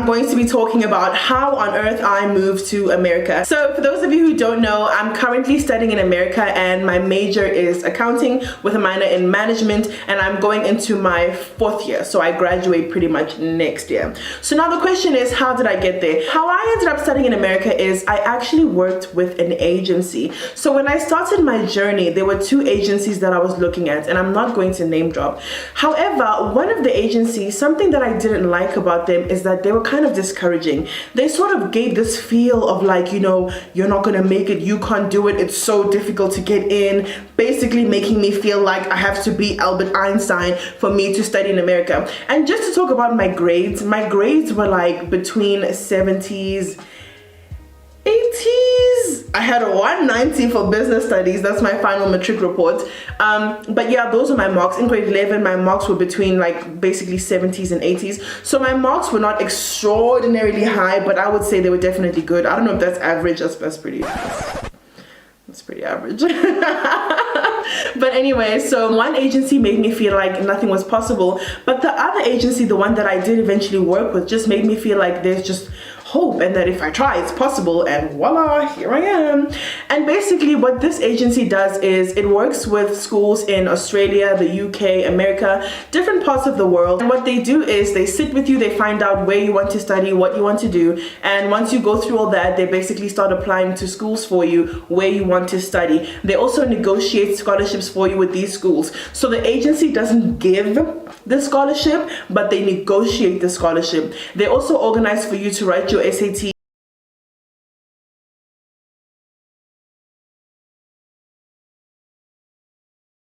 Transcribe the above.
I'm going to be talking about how on earth I moved to America. So for those of you who don't know, I'm currently studying in America and my major is accounting with a minor in management, and I'm going into my 4th year, so I graduate pretty much next year. So now the question is, how did I get there? How I ended up studying in America is I actually worked with an agency. So when I started my journey, there were 2 agencies that I was looking at, and I'm not going to name drop. However, one of the agencies, something that I didn't like about them is that they were kind of discouraging. They sort of gave this feel of like, you know, you're not gonna make it, you can't do it, it's so difficult to get in, basically making me feel like I have to be Albert Einstein for me to study in America. And just to talk about my grades were like between 70s, 80s. I had a 190 for business studies. That's my final matric report. But yeah, those are my marks. In grade 11, my marks were between like basically 70s and 80s. So my marks were not extraordinarily high, but I would say they were definitely good. I don't know if that's average. That's pretty average. But anyway, so one agency made me feel like nothing was possible, but the other agency, the one that I did eventually work with, just made me feel like there's just hope and that if I try, it's possible, and voila, here I am. And basically what this agency does is it works with schools in Australia, the UK, America, different parts of the world. And what they do is they sit with you, they find out where you want to study, what you want to do, and once you go through all that, they basically start applying to schools for you where you want to study. They also negotiate scholarships for you with these schools. So the agency doesn't give the scholarship, but they negotiate the scholarship. They also organize for you to write your SAT